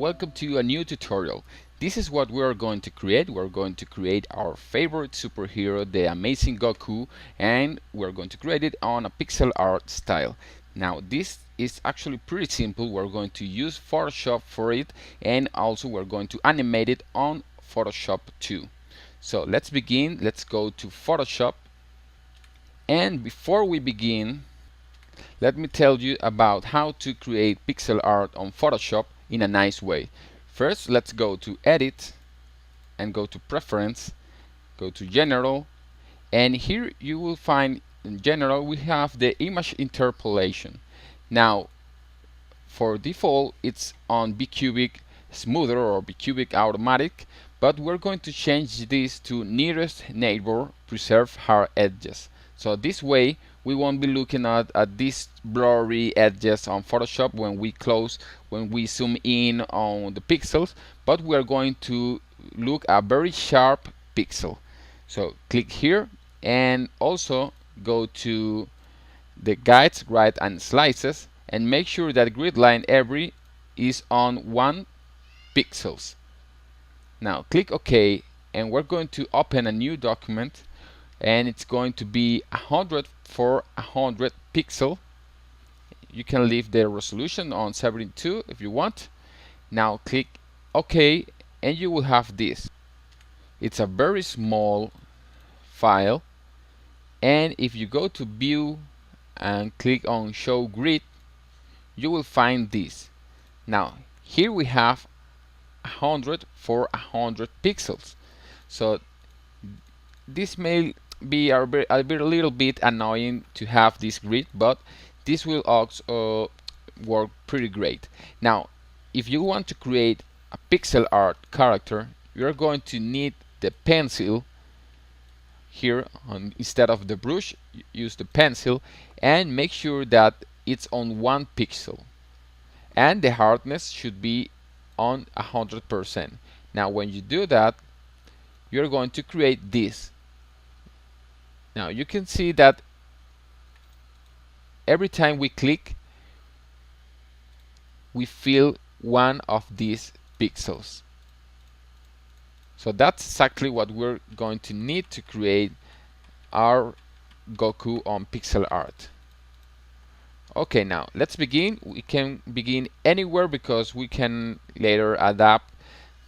welcome to a new tutorial. This is what we are going to create. We're going to create our favorite superhero, the amazing Goku, and we're going to create it on a pixel art style. Now this is actually pretty simple. We're going to use Photoshop for it, and also we're going to animate it on Photoshop too. So let's begin. Let's go to Photoshop, and before we begin, let me tell you about how to create pixel art on Photoshop in a nice way. First, let's go to Edit and go to Preference, go to General, and here you will find in General we have the image interpolation. Now, for default, it's on Bicubic Smoother or Bicubic Automatic, but we're going to change this to Nearest Neighbor Preserve Hard Edges. So this way we won't be looking at these blurry edges on Photoshop when we zoom in on the pixels, but we are going to look a very sharp pixel. So click here and also go to the guides, right, and slices, and make sure that grid line every is on 1 pixels. Now click OK, and we're going to open a new document, and it's going to be 100 for 100 pixel. You can leave the resolution on 72 if you want. Now click OK, and you will have this. It's a very small file, and if you go to View and click on Show Grid, you will find this. Now here we have 100 for 100 pixels. So this may be a little bit annoying to have this grid, but this will also work pretty great. Now if you want to create a pixel art character, you're going to need the pencil here. Instead of the brush, use the pencil and make sure that it's on 1 pixel, and the hardness should be on 100%. Now when you do that, you're going to create this. Now you can see that every time we click, we fill one of these pixels. So that's exactly what we're going to need to create our Goku on pixel art. Okay, now let's begin. We can begin anywhere because we can later adapt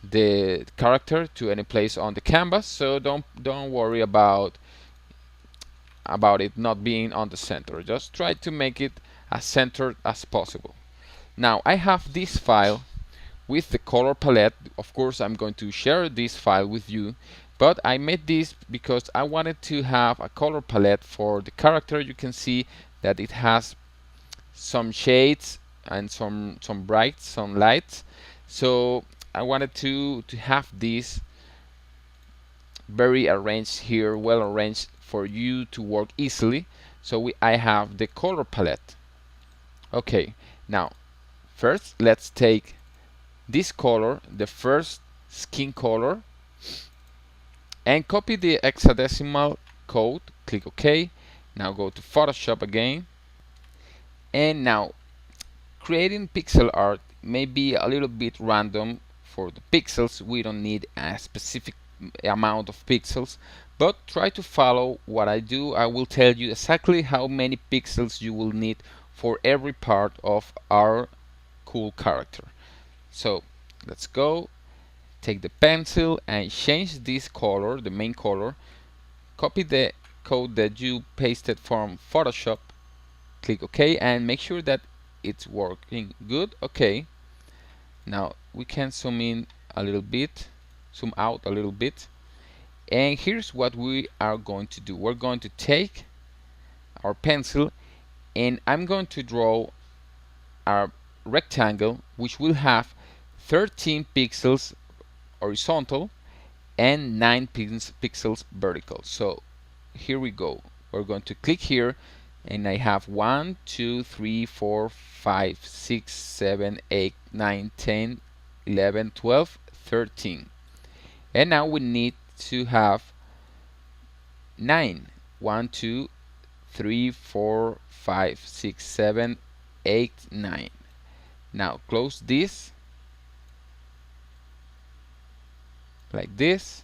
the character to any place on the canvas, so don't worry about it not being on the center. Just try to make it as centered as possible. Now I have this file with the color palette. Of course I'm going to share this file with you, but I made this because I wanted to have a color palette for the character. You can see that it has some shades and some brights, some lights, so I wanted to have this very arranged here, well arranged for you to work easily. So I have the color palette. Okay, now first let's take this color, the first skin color, and copy the hexadecimal code. Click OK. Now go to Photoshop again, and now creating pixel art may be a little bit random for the pixels. We don't need a specific amount of pixels, but try to follow what I do. I will tell you exactly how many pixels you will need for every part of our cool character. So let's go, take the pencil and change this color, the main color, copy the code that you pasted from Photoshop, click OK, and make sure that it's working good. Okay, now we can zoom in a little bit, zoom out a little bit, and here's what we are going to do. We're going to take our pencil, and I'm going to draw a rectangle which will have 13 pixels horizontal and 9 pixels vertical. So here we go. We're going to click here, and I have 1, 2, 3, 4, 5, 6, 7, 8, 9, 10, 11, 12, 13. And now we need to have 9. 1, 2, 3, 4, 5, 6, 7, 8, 9. Now close this like this,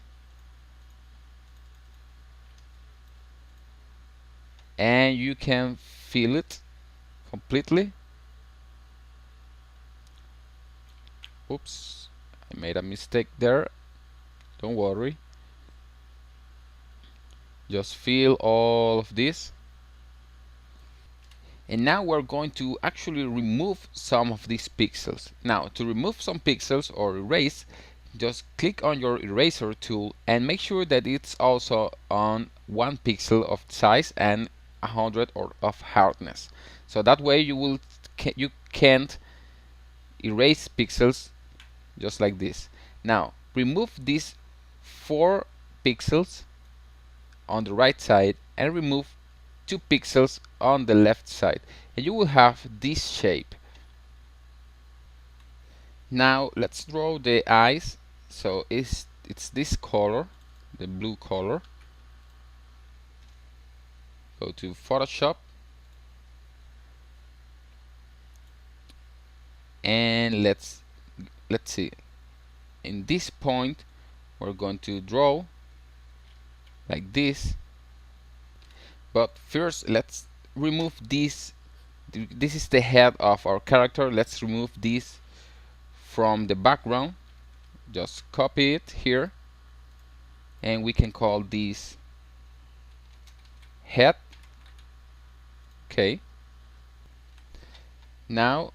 and you can fill it completely. Oops, I made a mistake there. Don't worry. Just fill all of this. And now we're going to actually remove some of these pixels. Now, to remove some pixels or erase, just click on your eraser tool and make sure that it's also on 1 pixel of size and 100 or of hardness. So that way you can't erase pixels just like this. Now, remove these 4 pixels on the right side and remove 2 pixels on the left side, and you will have this shape. Now let's draw the eyes. So it's this color, the blue color. Go to Photoshop and let's see. In this point we're going to draw like this, but first let's remove this. This is the head of our character. Let's remove this from the background. Just copy it here, and we can call this head. Okay. Now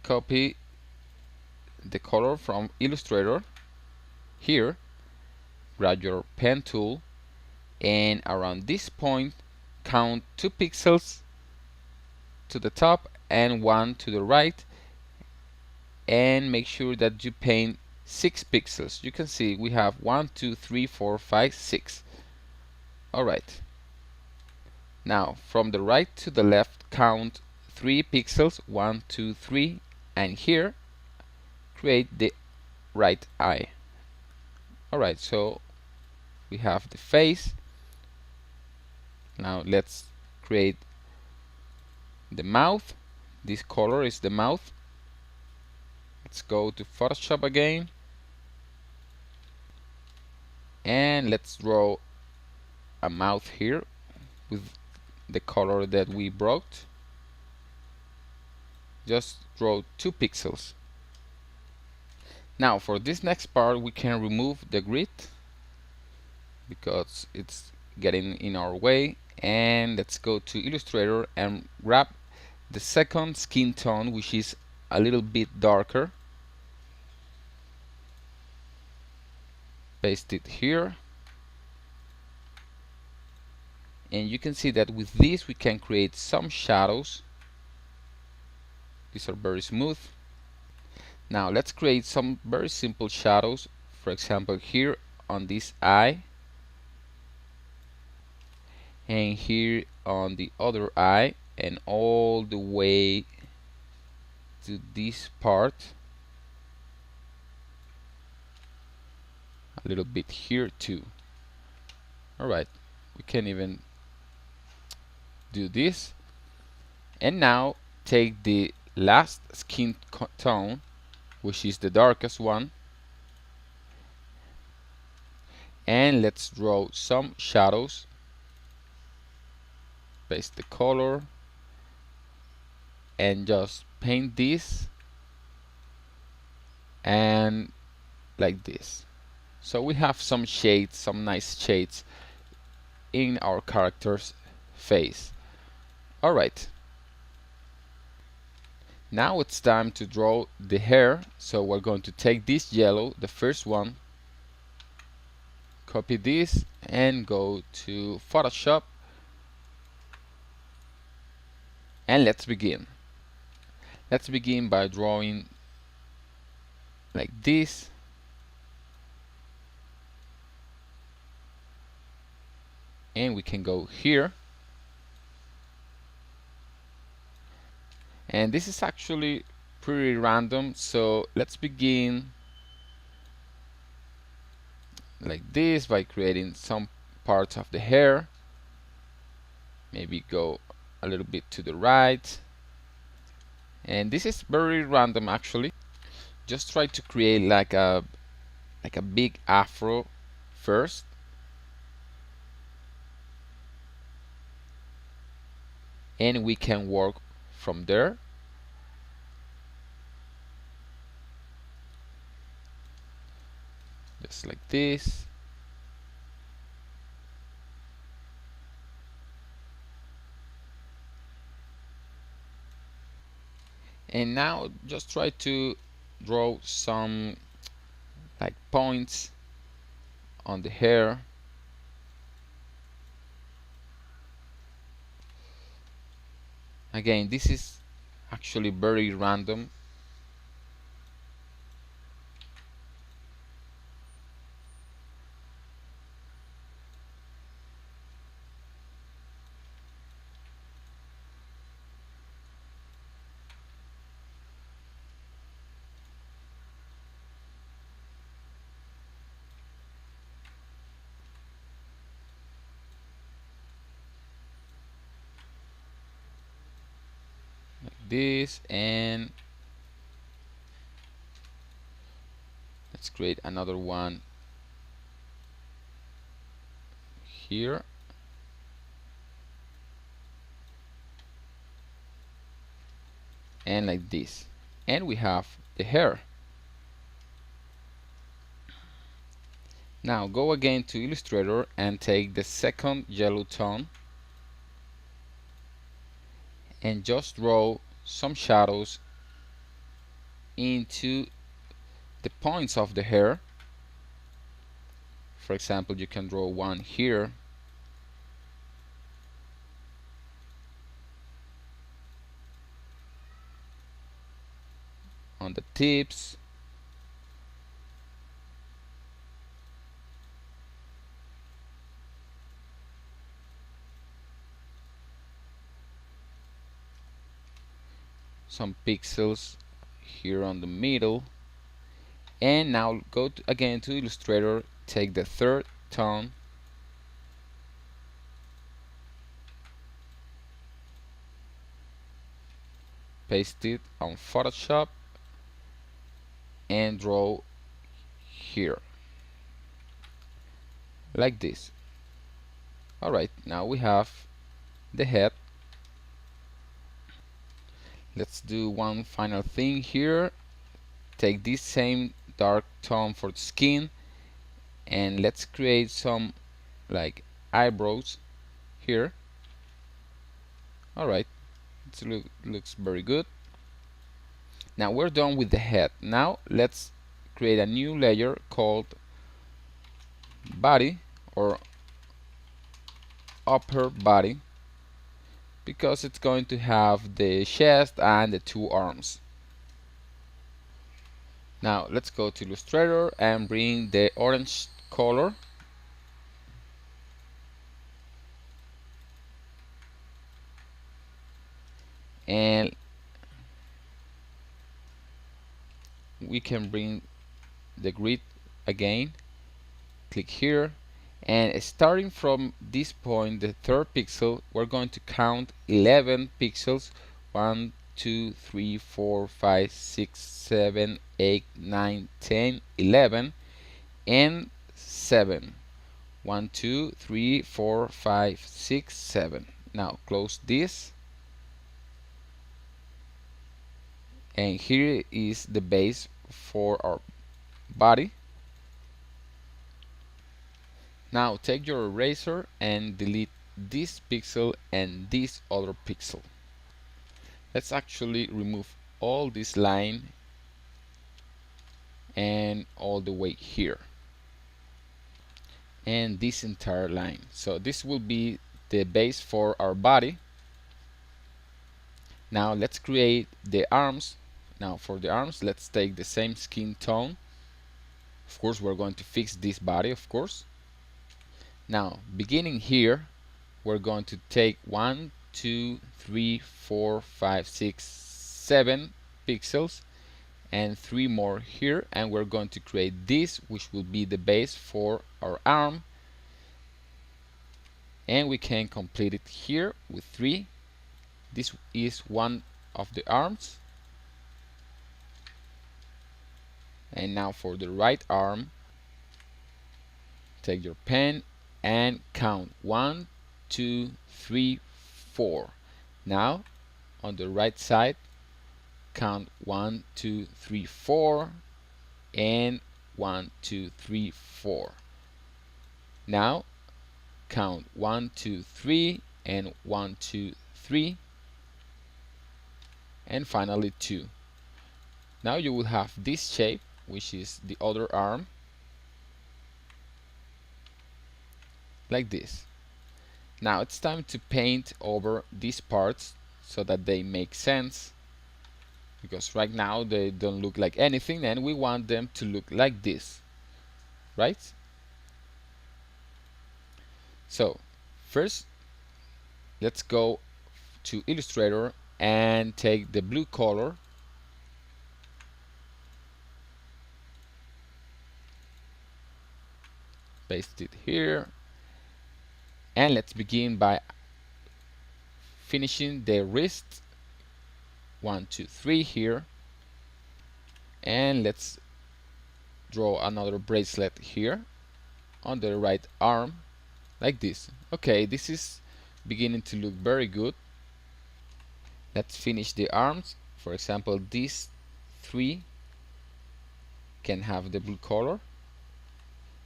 copy the color from Illustrator here, grab your pen tool, and around this point count 2 pixels to the top and 1 to the right, and make sure that you paint 6 pixels. You can see we have 1, 2, 3, 4, 5, 6. Alright. Now from the right to the left count 3 pixels, 1, 2, 3, and here create the right eye. Alright, so we have the face. Now let's create the mouth. This color is the mouth. Let's go to Photoshop again, and let's draw a mouth here with the color that we brought. Just draw 2 pixels. Now for this next part we can remove the grid because it's getting in our way, and let's go to Illustrator and grab the second skin tone, which is a little bit darker. Paste it here, and you can see that with this we can create some shadows. These are very smooth. Now let's create some very simple shadows. For example, here on this eye, and here on the other eye, and all the way to this part. A little bit here too. Alright, we can even do this. And now take the last skin tone, which is the darkest one, and let's draw some shadows. Paste the color and just paint this and like this. So we have some shades, some nice shades in our character's face. Alright, now it's time to draw the hair. So we're going to take this yellow, the first one, copy this and go to Photoshop, and let's begin. Let's begin by drawing like this. And we can go here, and this is actually pretty random, so let's begin like this by creating some parts of the hair. Maybe go a little bit to the right, and this is very random actually. Just try to create like a like a big afro first, and we can work from there. Just like this. And now just try to draw some like points on the hair. Again, this is actually very random. Like this, and let's create another one here, and like this, and we have the hair. Now go again to Illustrator and take the second yellow tone and just draw some shadows into the points of the hair. For example, you can draw one here, on the tips, some pixels here on the middle. And now go again to Illustrator, take the third tone paste it on Photoshop and draw here like this. Alright, now we have the head. Let's do one final thing here. Take this same dark tone for the skin and let's create some like eyebrows here. Alright, it looks very good. Now we're done with the head. Now let's create a new layer called body or upper body, because it's going to have the chest and the two arms. Now let's go to Illustrator and bring the orange color and we can bring the grid again. Click here, and starting from this point, the third pixel, we're going to count 11 pixels. 1 2 3 4 5 6 7 8 9 10 11 and 7. 1 2 3 4 5 6 7. Now close this, and here is the base for our body. Now take your eraser and delete this pixel and this other pixel. Let's actually remove all this line and all the way here and this entire line. So this will be the base for our body. Now let's create the arms. Now for the arms, let's take the same skin tone. Of course, we're going to fix this body, of course. Now beginning here, we're going to take 1 2 3 4 5 6 7 pixels and 3 more here, and we're going to create this, which will be the base for our arm, and we can complete it here with 3. This is one of the arms. And now for the right arm, take your pen and count 1, 2, 3, 4. Now on the right side, count 1, 2, 3, 4 and 1, 2, 3, 4. Now count 1, 2, 3 and 1, 2, 3 and finally 2. Now you will have this shape, which is the other arm, like this. Now it's time to paint over these parts so that they make sense, because right now they don't look like anything and we want them to look like this, right? So first let's go to Illustrator and take the blue color, paste it here, and let's begin by finishing the wrist. 1, 2, 3 here, and let's draw another bracelet here on the right arm, like this. Okay, this is beginning to look very good. Let's finish the arms. For example, these 3 can have the blue color,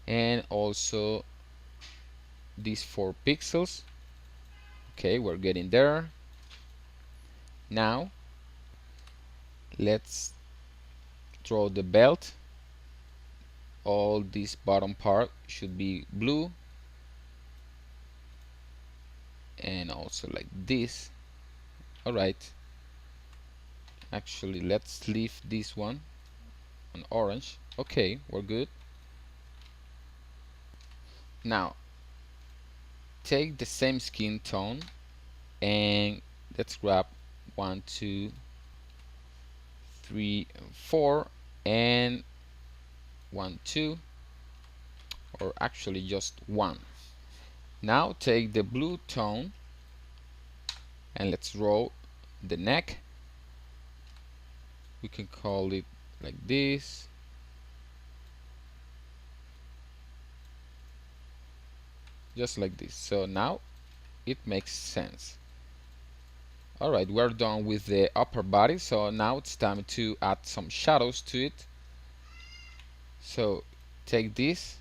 and also these 4 pixels. Okay, we're getting there. Now let's draw the belt. All this bottom part should be blue, and also like this. Alright, actually let's leave this one on orange. Okay, we're good. Now take the same skin tone and let's grab 1, 2, 3, 4 and 1, 2, or actually just 1. Now take the blue tone and let's draw the neck. We can call it like this. Just like this. So now it makes sense. Alright, we're done with the upper body, so now it's time to add some shadows to it. So take this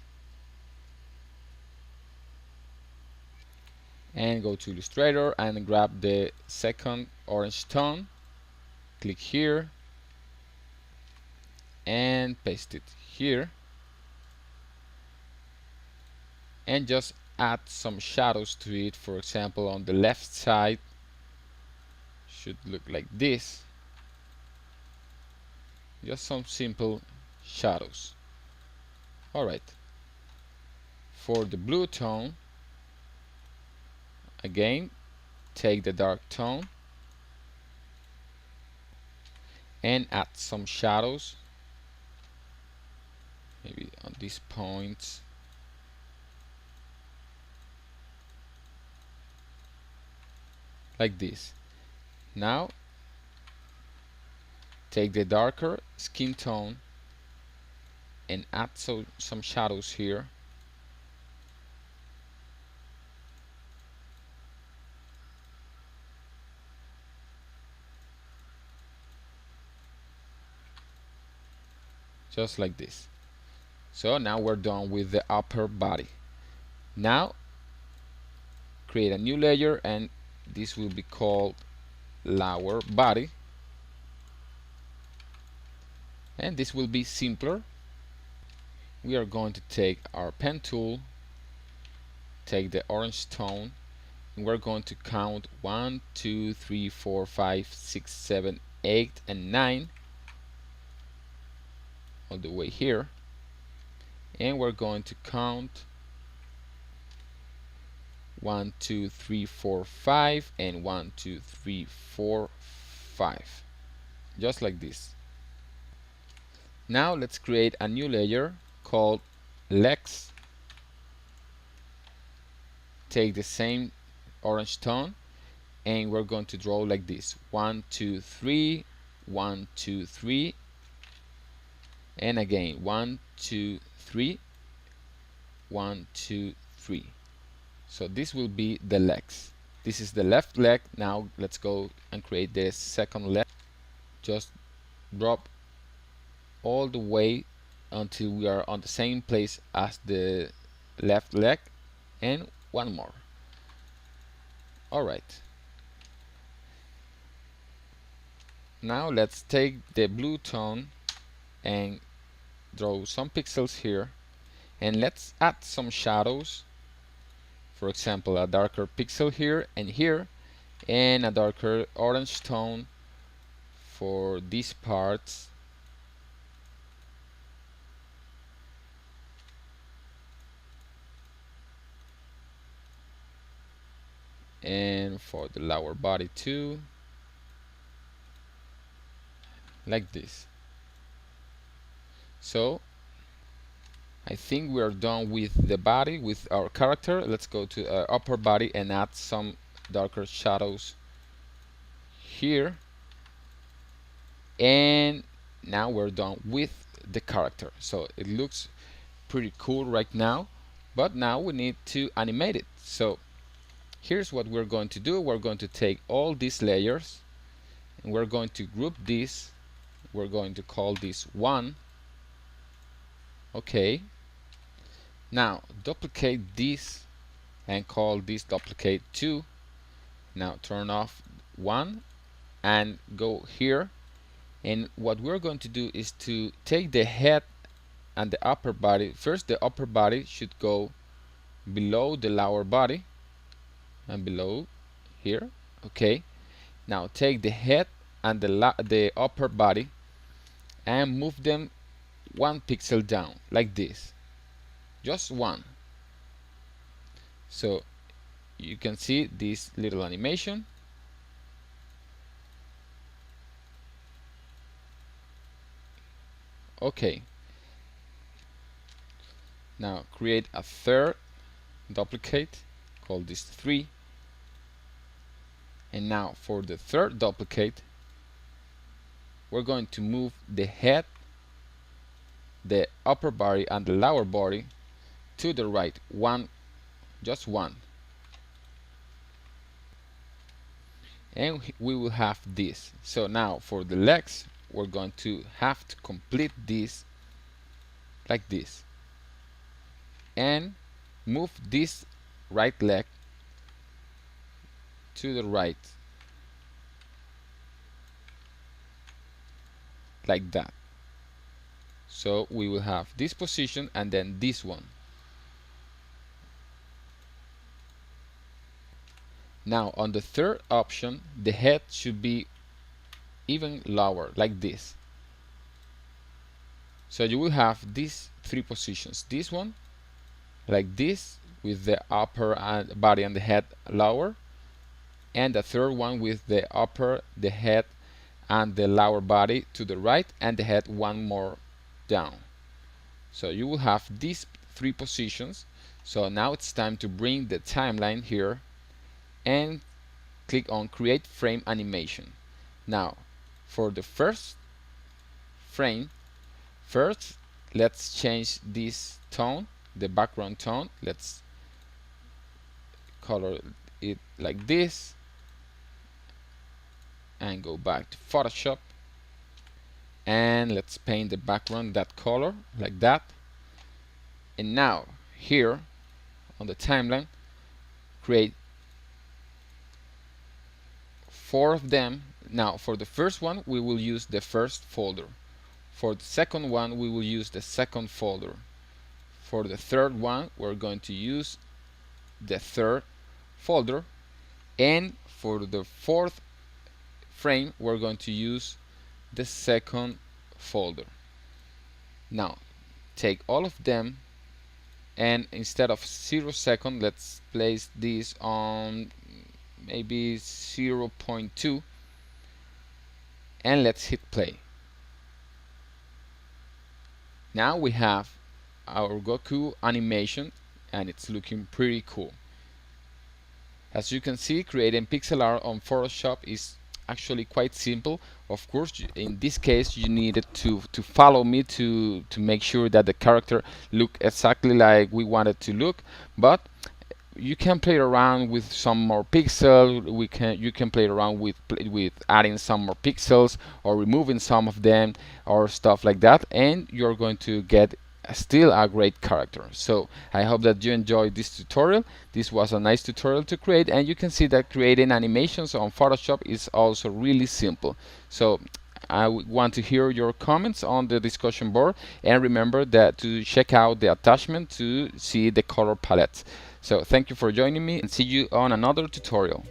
and go to Illustrator and grab the second orange tone, click here and paste it here, and just add some shadows to it. For example, on the left side should look like this. Just some simple shadows. Alright, for the blue tone, again take the dark tone and add some shadows, maybe on these points, like this. Now take the darker skin tone and add some shadows here. Just like this. So now we're done with the upper body. Now create a new layer and this will be called lower body, and this will be simpler. We are going to take our pen tool, take the orange tone, and we're going to count 1, 2, 3, 4, 5, 6, 7, 8 and 9 all the way here, and we're going to count 1, 2, 3, 4, 5 and 1, 2, 3, 4, 5, just like this. Now let's create a new layer called legs. Take the same orange tone and we're going to draw like this: 1, 2, 3, 1, 2, 3, and again 1, 2, 3, 1, 2, 3. So this will be the legs. This is the left leg. Now let's go and create the second leg. Just drop all the way until we are on the same place as the left leg, and one more. Alright, now let's take the blue tone and draw some pixels here, and let's add some shadows. For example, a darker pixel here, and a darker orange tone for these parts. And for the lower body too, like this. So I think we are done with the body, with our character. Let's go to upper body and add some darker shadows here, and now we're done with the character. So it looks pretty cool right now, but now we need to animate it. So here's what we're going to do. We're going to take all these layers and we're going to group this. We're going to call this 1. Okay, now duplicate this and call this duplicate 2. Now turn off 1 and go here, and what we're going to do is to take the head and the upper body. First, the upper body should go below the lower body and below here. Okay, now take the head and the upper body and move them 1 pixel down, like this, just 1. So you can see this little animation. Okay, now create a third duplicate, call this 3, and now for the third duplicate we're going to move the head, the upper body and the lower body to the right, just 1, and we will have this. So now for the legs we're going to have to complete this like this, and move this right leg to the right, like that. So we will have this position and then this one. Now on the third option, the head should be even lower, like this. So you will have these 3 positions. This one, like this, with the upper and body and the head lower, and the third one with the upper, the head and the lower body to the right, and the head 1 more down. So you will have these 3 positions. So now it's time to bring the timeline here and click on create frame animation. Now for the first frame, first let's change this tone, the background tone. Let's color it like this and go back to Photoshop, and let's paint the background that color, like that. And now here on the timeline, create 4 of them. Now for the first one we will use the first folder, for the second one we will use the second folder, for the third one we're going to use the third folder, and for the fourth frame we're going to use the second folder. Now take all of them, and instead of 0 second, let's place this on maybe 0.2, and let's hit play. Now we have our Goku animation and it's looking pretty cool. As you can see, creating pixel art on Photoshop is actually quite simple. Of course, in this case, you needed to follow me to make sure that the character look exactly like we want it to look. But you can play around with some more pixels. You can play around with adding some more pixels or removing some of them or stuff like that, and you're going to get still a great character. So I hope that you enjoyed this tutorial. This was a nice tutorial to create, and you can see that creating animations on Photoshop is also really simple. So I want to hear your comments on the discussion board, and remember that to check out the attachment to see the color palette. So thank you for joining me, and see you on another tutorial.